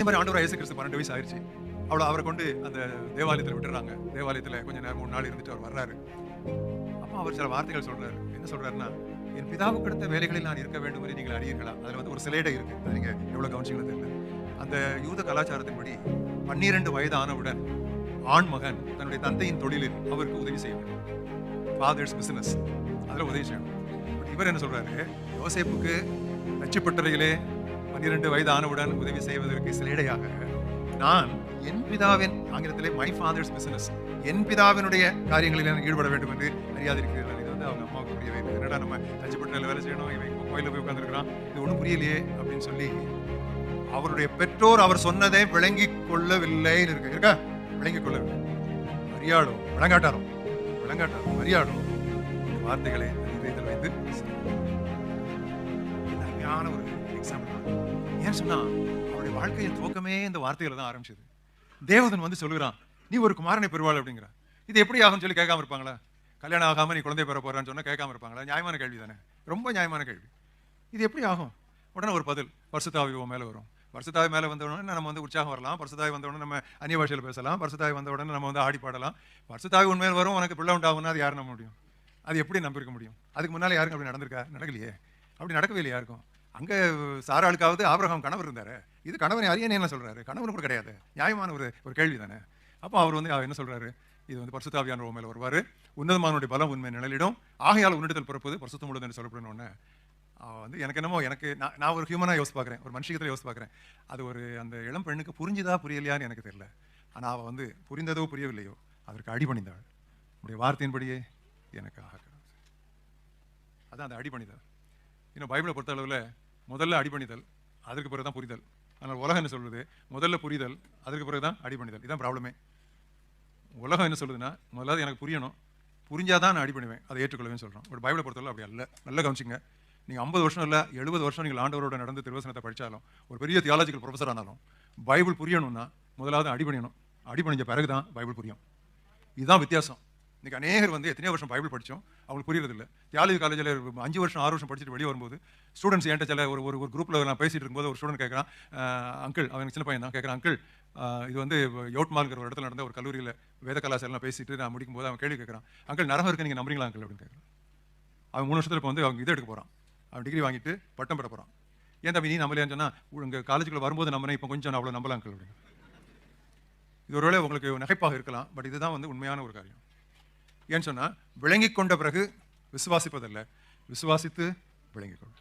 மாதிரி ஆண்டவர் இயேசு கிறிஸ்து 12 வயசு ஆயிடுச்சு. அவரை கொண்டு அந்த தேவாலயத்தில் விட்டுறாங்க. தேவாலயத்தில் கொஞ்ச நேரம் 3 நாள் இருந்துட்டு அவர் வர்றாரு. அப்போ அவர் சில வார்த்தைகள் சொல்றாரு. என்ன சொல்றாருன்னா, என் பிதாவுக்கு அடுத்த வேலைகளில் நான் இருக்க வேண்டும் என்று நீங்கள் அறியீர்களா? அதுல வந்து ஒரு சிலேடை இருக்கு. அது நீங்க எவ்வளவு கவனிச்சீங்களோ தெரியல. அந்த யூத கலாச்சாரத்தின்படி 12 வயது ஆனவுடன் ஆண் மகன் தன்னுடைய தந்தையின் தொழிலில் அவருக்கு உதவி செய்ய வேண்டும். ஃபாதர்ஸ் பிசினஸ் அதுல உதவி செய்யணும். பட் இவர் என்ன சொல்றாரு, யோசேப்புக்கு நச்சுப்பட்டறையிலே 12 வயது ஆனவுடன் உதவி செய்வதற்கு சிலேடையாக நான் என் பிதாவின், ஆங்கிலத்திலே மை ஃபாதர்ஸ் பிசினஸ், என் பிதாவினுடைய காரியங்களில் நான் ஈடுபட வேண்டும் என்று அறியாதிருக்கிறீர்கள். இது வந்து அவங்க அம்மாவுக்கு புரியவே இல்லை. என்னடா நம்ம நச்சுப்பட்டறையில் வேலை செய்யணும், இவன் கோயிலில் போய் உட்காந்துருக்கிறான், இது ஒன்றும் புரியலையே அப்படின்னு சொல்லி அவருடைய பெற்றோர் அவர் சொன்னதை விளங்கிக் கொள்ளவில்லை இருக்கா, விளங்கிக் கொள்ளவில்லை. அறியாடோ விளங்காட்டாரோ அறியாடோ வார்த்தைகளை இதயத்தில் வைத்து அருமையான ஒரு எக்ஸாம்பிள். ஏன் சொன்னா அவருடைய வாழ்க்கையின் துவக்கமே இந்த வார்த்தையில தான் ஆரம்பிச்சது. தேவதன் வந்து சொல்லுகிறான், நீ ஒரு குமாரனை பெறுவாள் அப்படிங்கிற. இது எப்படி ஆகும்னு சொல்லி கேட்காம இருப்பாங்களா? கல்யாணம் ஆகாம நீ குழந்தை பெற போறான்னு சொன்னா கேட்காம இருப்பாங்களா? நியாயமான கேள்வி தானே, ரொம்ப நியாயமான கேள்வி. இது எப்படி ஆகும்? உடனே ஒரு பதில், பரிசுத்தாவி மேல வரும். பரிசுத்தாவி மேல வந்த உடனே நம்ம வந்து உற்சாகம் வரலாம். பரிசுத்தாவி வந்த உடனே நம்ம அந்நிய பாஷையில பேசலாம். பரிசுத்தாவி வந்த உடனே நம்ம வந்து ஆடி பாடலாம். பரிசுத்தாவி உண்மையில் வரும், உனக்கு பிள்ளை உண்டாகும்னா அது யார் நம்ப முடியும்? அது எப்படி நம்பிருக்க முடியும்? அதுக்கு முன்னால யாருக்கும் அப்படி நடந்திருக்கா? நடக்கலையே. அப்படி நடக்கவே இல்லை யாருக்கும். அங்க சாராளுக்காவது ஆபிரகாம் கணவர் இருந்தாரு. இது கணவனை அறியனே என்ன சொல்றாரு? கணவன் கூட கிடையாது. நியாயமான ஒரு கேள்வி தானே. அப்போ அவர் வந்து என்ன சொல்றாரு, இது வந்து பரிசுத்தாவியானவர் மேல வருவாரு, உன்னதமானுடைய பலம் உண்மை நிழலிடும், ஆகையால் உன்னிடத்தில் பிறப்பது பரிசுத்தம் உள்ளது என்று சொல்லப்படணும்னு வந்து எனக்கு என்னமோ நான் ஒரு ஹியூமனா யோசிச்சு பார்க்குறேன், ஒரு மனுஷியத்தில் யோசிச்சு பார்க்குறேன். அது ஒரு அந்த இளம் பெண்ணுக்கு புரிஞ்சுதா புரியலையான்னு எனக்கு தெரியல. ஆனால் அவள் வந்து புரிந்ததோ புரியவில்லையோ அதற்கு அடிபணிந்தாள். உடைய வார்த்தையின்படியே எனக்கு அதான் அந்த அடிபணிதல். இன்னும் பைபிளை பொறுத்த அளவில் முதல்ல அடிபணிதல், அதற்கு பிறகு தான் புரிதல். ஆனால் உலகம் என்ன சொல்லுது, முதல்ல புரிதல், அதுக்கு பிறகு தான் அடிபணிதல். இதுதான் ப்ராப்ளமே. உலகம் என்ன சொல்லுதுன்னா, முதல்ல எனக்கு புரியணும், புரிஞ்சாதான் நான் அடிபணிவேன், அதை ஏற்றுக்கொள்வேன்னு சொல்கிறோம். பட் பைபிளை பொறுத்தவரை அப்படி அல்ல. நல்லா கவனிச்சிங்க. நீங்கள் 50 வருஷம் இல்லை 70 வருஷம் நீங்கள் ஆண்டவரோட நடந்து திருவசனத்தை படித்தாலும், ஒரு பெரிய தியாலஜிக்கல் ப்ரொஃபஸர் ஆனாலும், பைபிள் புரியணும்னா முதலாவது அடிபணியணும். அடிபணிஞ்ச பிறகு தான் பைபிள் புரியும். இதுதான் வித்தியாசம். இன்றைக்கி அநேகர் வந்து எத்தனையோ வருஷம் பைபிள் படித்தோம், அவங்களுக்கு புரியறதில்லை. தியாலஜி காலேஜில் 5 வருஷம் 6 வருஷம் படிச்சுட்டு வெளியே வரும்போது ஸ்டூடெண்ட்ஸ் என்கிட்ட சில ஒரு குரூப்பில் நான் பேசிகிட்டு இருக்கும்போது ஒரு ஸ்டூடெண்ட் கேட்குறான், அங்கிள், அவன் சின்ன பையன் தான் கேட்குறான், அங்கிள் இது வந்து யோட்மால்ங்கிற ஒரு இடத்துல நடந்த ஒரு கல்லூரியில் வேத கலாச்சாரம் பேசிட்டு நான் முடிக்கும்போது அவன் கேள்வி கேட்குறான், அங்கிள் நரகம் இருக்கு நீங்கள் நம்புறீங்களா அங்கிள் அப்படின்னு கேட்குறான். அவன் 3 வருஷத்தில் இப்போ வந்து அவங்க இதை எடுக்க போகிறான், அவன் டிகிரி வாங்கிட்டு பட்டம் பெற போகிறான். ஏன் தம்பி நீ நம்பலையான்னு சொன்னால், உங்கள் காலேஜுக்குள்ள வரும்போது நம்பினேன், இப்போ கொஞ்சம் நான் அவ்வளோ நம்பலாம் அங்கிள் அப்படின்னு. இது ஒருவேளை உங்களுக்கு நகைப்பாக இருக்கலாம், பட் இதுதான் வந்து உண்மையான ஒரு காரியம். ஏன்னு சொன்னால், விளங்கி கொண்ட பிறகு விசுவாசிப்பதல்ல, விசுவாசித்து விளங்கிக் கொள்.